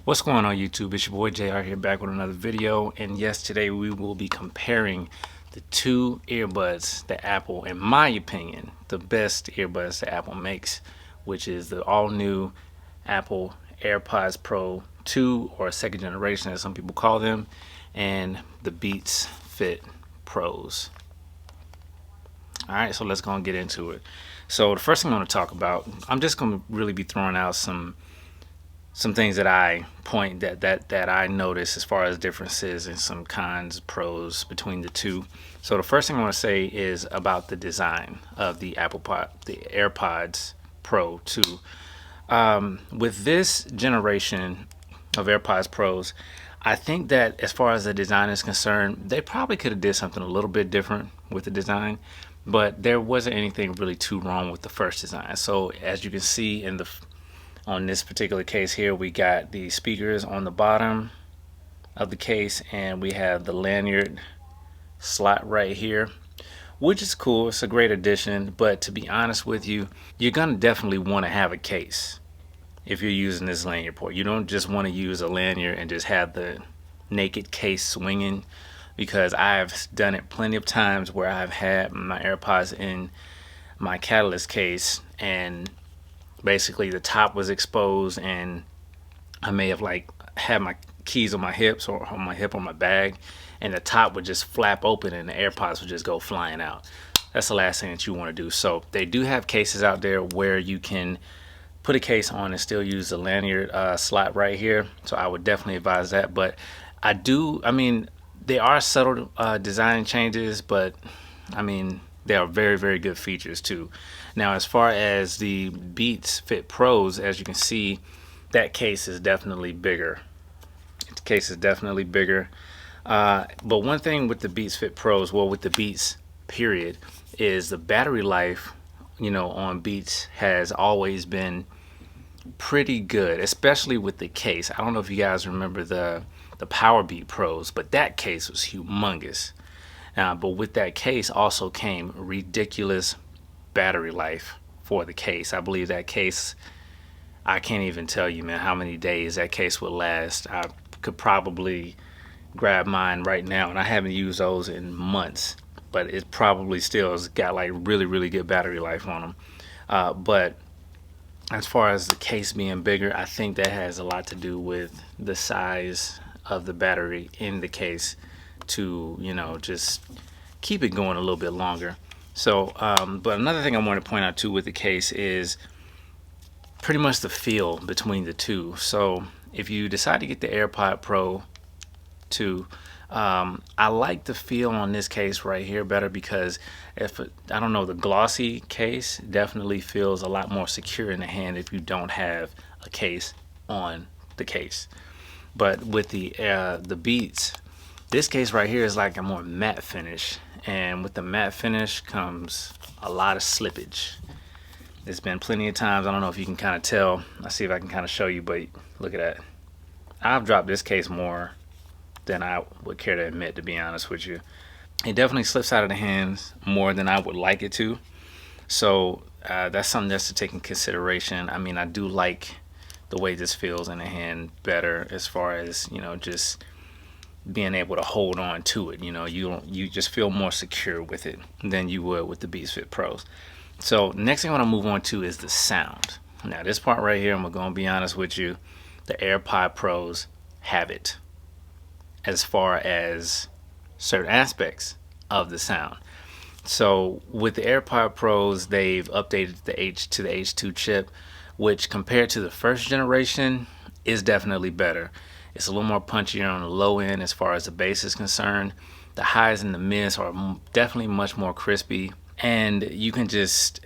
What's going on YouTube? It's your boy JR here back with another video, and yes, today we will be comparing the two earbuds that Apple, in my opinion, the best earbuds that Apple makes, which is the all-new Apple Airpods Pro 2, or second generation as some people call them, and the Beats Fit Pros. Alright, so let's go and get into it. So the first thing I want to talk about, I'm just going to really be throwing out some things that I I notice as far as differences and some cons, pros between the two. So the first thing I want to say is about the design of the the AirPods Pro 2. With this generation of AirPods Pros, I think that as far as the design is concerned, they probably could have did something a little bit different with the design, but there wasn't anything really too wrong with the first design. So as you can see on this particular case here, we got the speakers on the bottom of the case, and we have the lanyard slot right here, which is cool. It's a great addition, but to be honest with you, you're gonna definitely want to have a case if you're using this lanyard port. You don't just want to use a lanyard and just have the naked case swinging, because I've done it plenty of times where I've had my AirPods in my Catalyst case and basically the top was exposed, and I may have like had my keys on my hips or on my hip on my bag, and the top would just flap open and the AirPods would just go flying out. That's the last thing that you want to do. So they do have cases out there where you can put a case on and still use the lanyard slot right here. So I would definitely advise that. But I mean, there are subtle design changes, but I mean, they are very, very good features too. Now, as far as the Beats Fit Pros, as you can see, that case is definitely bigger. The case is definitely bigger. But one thing with the Beats Fit Pros, well, with the Beats period, is the battery life, on Beats has always been pretty good, especially with the case. I don't know if you guys remember the Powerbeat Pros, but that case was humongous. But with that case also came ridiculous battery life for the case. I believe that case, I can't even tell you, man, how many days that case would last. I could probably grab mine right now, and I haven't used those in months, but it probably still has got like really, really good battery life on them. But as far as the case being bigger, I think that has a lot to do with the size of the battery in the case to just keep it going a little bit longer. So but another thing I want to point out too with the case is pretty much the feel between the two. So if you decide to get the AirPod Pro 2, I like the feel on this case right here better, because I don't know, the glossy case definitely feels a lot more secure in the hand if you don't have a case on the case. But with the Beats, this case right here is like a more matte finish, and with the matte finish comes a lot of slippage. There's been plenty of times, I don't know if you can kind of tell, I'll see if I can kind of show you, but look at that. I've dropped this case more than I would care to admit, to be honest with you. It definitely slips out of the hands more than I would like it to. So that's something that's to take in consideration. I mean, I do like the way this feels in the hand better, as far as just being able to hold on to it. You just feel more secure with it than you would with the Beats Fit Pros. So next thing I want to move on to is the sound. Now this part right here, I'm gonna be honest with you, the AirPod Pros have it as far as certain aspects of the sound. So with the AirPod Pros, they've updated the H2 chip, which compared to the first generation is definitely better. It's a little more punchier on the low end as far as the bass is concerned. The highs and the mids are definitely much more crispy, and you can just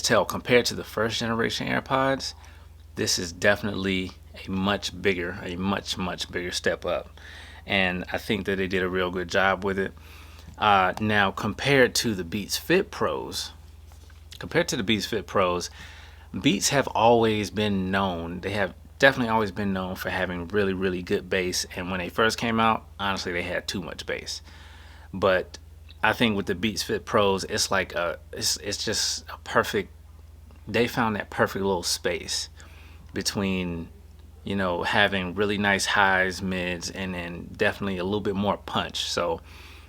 tell, compared to the first generation AirPods, this is definitely a much bigger step up, and I think that they did a real good job with it. Now compared to the Beats Fit Pros, Beats have always been known, they have definitely always been known for having really, really good bass, and when they first came out, honestly, they had too much bass. But I think with the Beats Fit Pros, it's like it's just a perfect, they found that perfect little space between you know, having really nice highs, mids, and then definitely a little bit more punch. So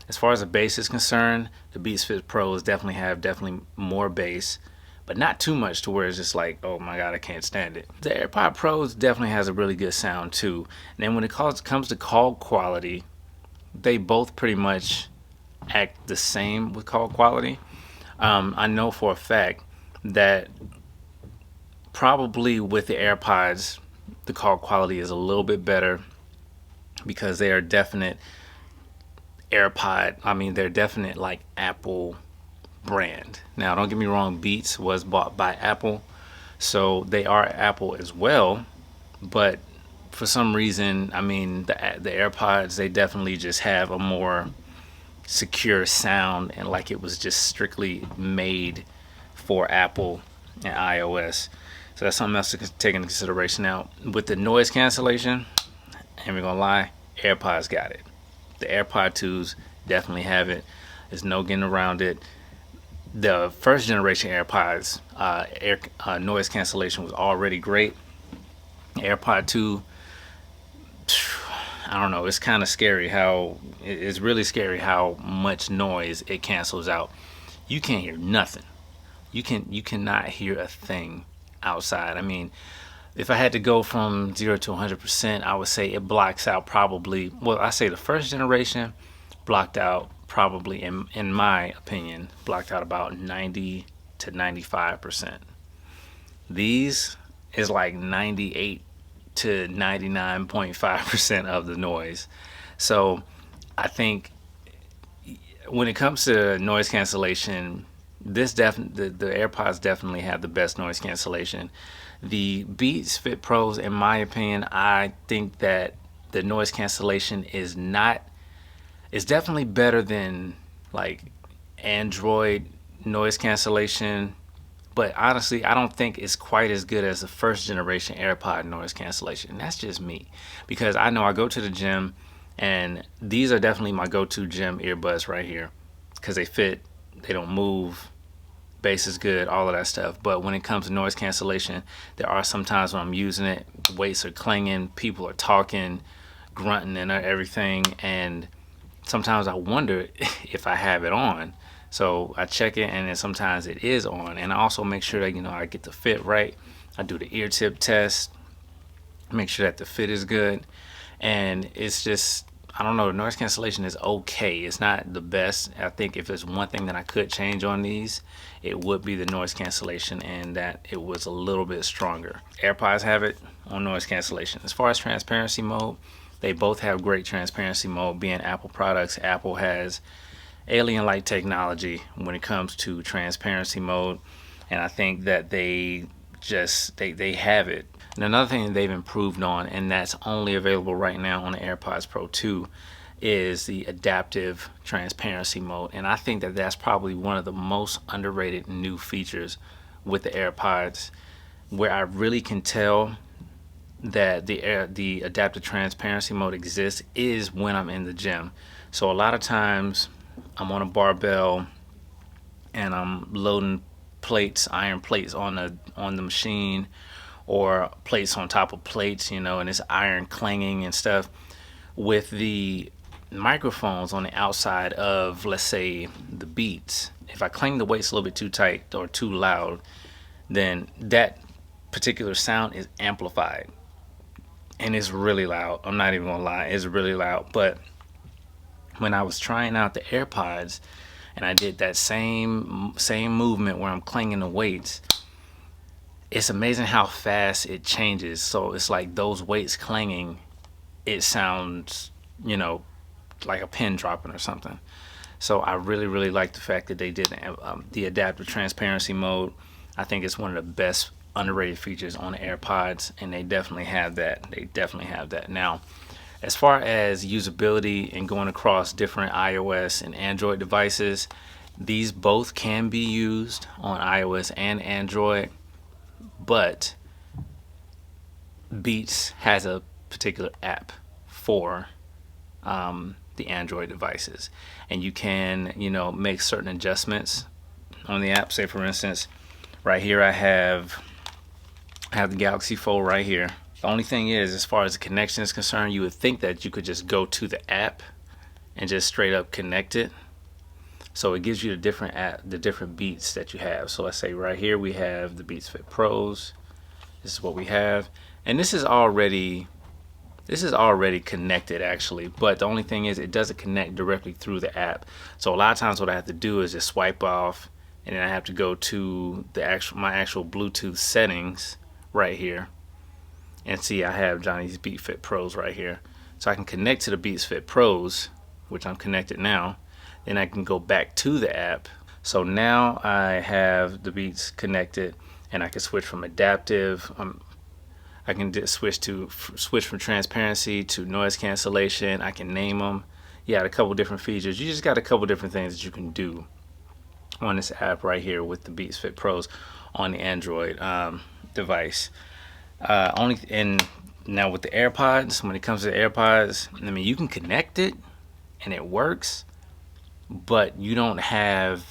as far as the bass is concerned, the Beats Fit Pros definitely more bass, but not too much to where it's just like, oh my god, I can't stand it. The AirPod Pros definitely has a really good sound too. And then when it comes to call quality, they both pretty much act the same with call quality. I know for a fact that probably with the AirPods, the call quality is a little bit better because they are definite AirPod. I mean, they're definite like Apple brand. Now, don't get me wrong, Beats was bought by Apple, so they are Apple as well. But for some reason, I mean, the AirPods, they definitely just have a more secure sound, and like it was just strictly made for Apple and iOS. So that's something else to take into consideration. Now, with the noise cancellation, and we're gonna lie, AirPods got it. The AirPod 2s definitely have it. There's no getting around it. The first generation AirPods noise cancellation was already great. AirPod 2, I don't know, it's kind of scary how it's really scary how much noise it cancels out. You can't hear nothing. You cannot hear a thing outside. I mean, if I had to go from 0 to 100%, I would say it blocks out probably, well, I say the first generation blocked out probably, in my opinion, blocked out about 90 to 95%. These is like 98 to 99.5% of the noise. So I think when it comes to noise cancellation, the AirPods definitely have the best noise cancellation. The Beats Fit Pros, in my opinion, I think that the noise cancellation is definitely better than like Android noise cancellation, but honestly, I don't think it's quite as good as the first generation AirPod noise cancellation. That's just me, because I know I go to the gym, and these are definitely my go-to gym earbuds right here, because they fit, they don't move, bass is good, all of that stuff. But when it comes to noise cancellation, there are some times when I'm using it, the weights are clanging, people are talking, grunting and everything, and sometimes I wonder if I have it on. So I check it, and then sometimes it is on. And I also make sure that, you know, I get the fit right. I do the ear tip test, make sure that the fit is good. And it's just, I don't know, the noise cancellation is okay. It's not the best. I think if there's one thing that I could change on these, it would be the noise cancellation, and that it was a little bit stronger. AirPods have it on noise cancellation. As far as transparency mode, they both have great transparency mode. Being Apple products, Apple has alien-like technology when it comes to transparency mode, and I think that they have it. And another thing that they've improved on, and that's only available right now on the AirPods Pro 2, is the adaptive transparency mode. And I think that that's probably one of the most underrated new features with the AirPods, where I really can tell that the adaptive transparency mode exists is when I'm in the gym. So a lot of times I'm on a barbell and I'm loading plates, iron plates on the machine, or plates on top of plates, you know, and it's iron clanging and stuff. With the microphones on the outside of, let's say, the Beats, if I clang the weights a little bit too tight or too loud, then that particular sound is amplified, and it's really loud. I'm not even gonna lie, it's really loud. But when I was trying out the AirPods and I did that same movement where I'm clanging the weights, it's amazing how fast it changes. So it's like those weights clanging, it sounds, you know, like a pin dropping or something. So I really like the fact that they did the adaptive transparency mode. I think it's one of the best underrated features on the AirPods, and they definitely have that. Now, as far as usability and going across different iOS and Android devices, these both can be used on iOS and Android, but Beats has a particular app for the Android devices, and you can, you know, make certain adjustments on the app. Say for instance, right here I have the Galaxy Fold right here, The only thing is, as far as the connection is concerned, you would think that you could just go to the app and just straight up connect it. So it gives you the different beats that you have. So let's say right here we have the Beats Fit Pros. This is what we have, and this is already connected actually, but the only thing is it doesn't connect directly through the app. So a lot of times what I have to do is just swipe off, and then I have to go to my actual Bluetooth settings right here, and see I have Johnny's Beats Fit Pros right here. So I can connect to the Beats Fit Pros, which I'm connected now. Then I can go back to the app. So now I have the Beats connected, and I can switch from adaptive. I can switch from transparency to noise cancellation. I can name them. You got a couple different features. You just got a couple different things that you can do on this app right here with the Beats Fit Pros on the Android device. And now with the AirPods, when it comes to the AirPods, I mean, you can connect it and it works, but you don't have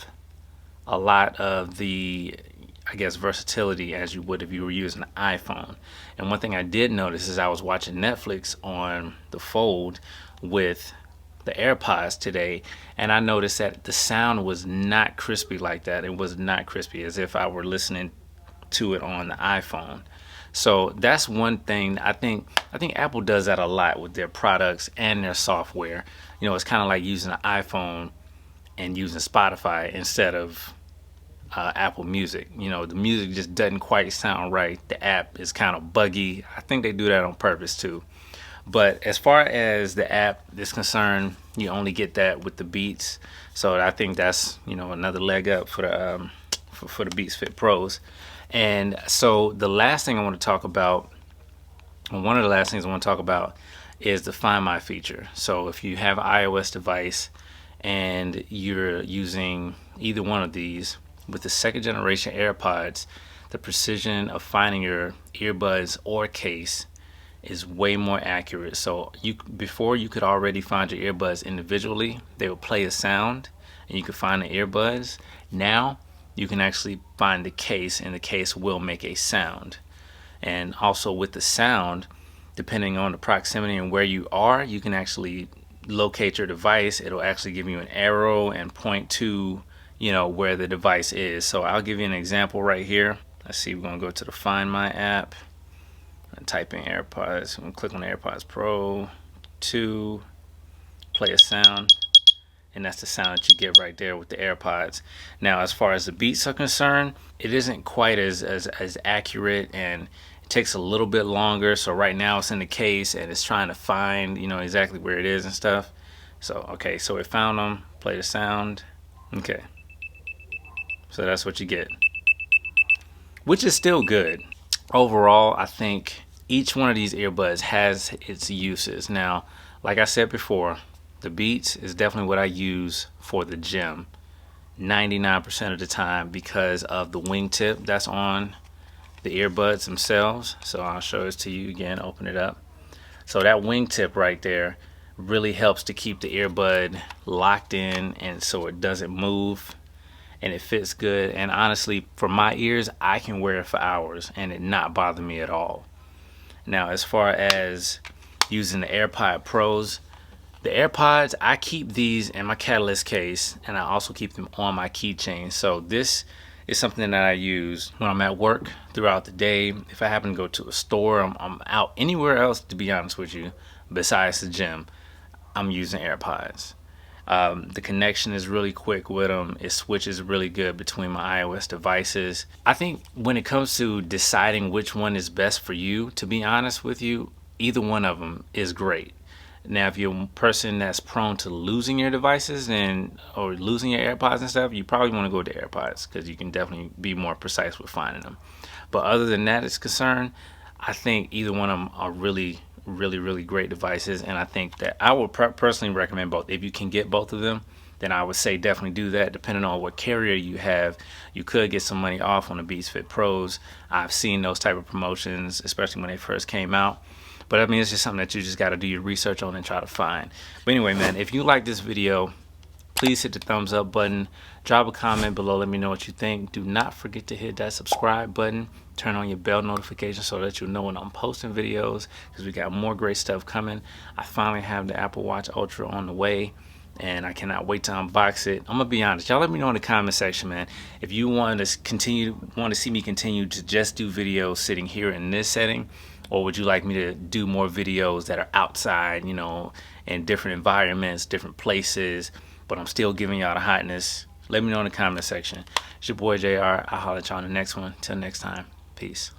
a lot of the, I guess, versatility as you would if you were using an iPhone. And one thing I did notice is I was watching Netflix on the Fold with the AirPods today, and I noticed that the sound was not crispy like that. It was not crispy, as if I were listening to it on the iPhone. So that's one thing. I think Apple does that a lot with their products and their software. You know, it's kind of like using an iPhone and using Spotify instead of Apple Music. You know, the music just doesn't quite sound right. The app is kind of buggy. I think they do that on purpose too. But as far as the app is concerned, you only get that with the Beats. So I think that's, you know, another leg up for the for the Beats Fit Pros. And so the last thing I want to talk about, one of the last things I want to talk about, is the Find My feature. So if you have an iOS device and you're using either one of these, with the second generation AirPods, the precision of finding your earbuds or case is way more accurate. So before you could already find your earbuds individually, they would play a sound and you could find the earbuds. Now you can actually find the case, and the case will make a sound. And also with the sound, depending on the proximity and where you are, you can actually locate your device. It'll actually give you an arrow and point to, you know, where the device is. So I'll give you an example right here. Let's see, we're gonna go to the Find My app and type in AirPods. I'm gonna click on the AirPods Pro 2, play a sound, and that's the sound that you get right there with the AirPods. Now, as far as the beats are concerned, it isn't quite as accurate, and it takes a little bit longer. So right now it's in the case and it's trying to find, you know, exactly where it is and stuff. So okay, so it found them, play the sound. Okay, so that's what you get, which is still good. Overall, I think each one of these earbuds has its uses. Now, like I said before, the Beats is definitely what I use for the gym 99% of the time because of the wingtip that's on the earbuds themselves. So I'll show this to you again, open it up. So that wingtip right there really helps to keep the earbud locked in, and so it doesn't move, and it fits good. And honestly, for my ears, I can wear it for hours and it not bother me at all. Now, as far as using the AirPod Pros, the AirPods, I keep these in my Catalyst case, and I also keep them on my keychain. So this is something that I use when I'm at work throughout the day. If I happen to go to a store, I'm out anywhere else, to be honest with you, besides the gym, I'm using AirPods. The connection is really quick with them. It switches really good between my iOS devices. I think when it comes to deciding which one is best for you, to be honest with you, either one of them is great. Now, if you're a person that's prone to losing your devices or losing your AirPods and stuff, you probably want to go with the AirPods because you can definitely be more precise with finding them. But other than that is concerned, I think either one of them are really great devices, and I think that I would personally recommend both. If you can get both of them, then I would say definitely do that. Depending on what carrier you have, you could get some money off on the Beats Fit Pros. I've seen those type of promotions, especially when they first came out. But I mean, it's just something that you just got to do your research on and try to find. But anyway, man, if you like this video, please hit the thumbs up button, drop a comment below, let me know what you think. Do not forget to hit that subscribe button, turn on your bell notification so that you'll know when I'm posting videos, because we got more great stuff coming. I finally have the Apple Watch Ultra on the way, and I cannot wait to unbox it. I'm gonna be honest, y'all let me know in the comment section, man, if you want to see me continue to just do videos sitting here in this setting, or would you like me to do more videos that are outside, you know, in different environments, different places, but I'm still giving y'all the hotness? Let me know in the comment section. It's your boy JR. I'll holler at y'all in the next one. Till next time, peace.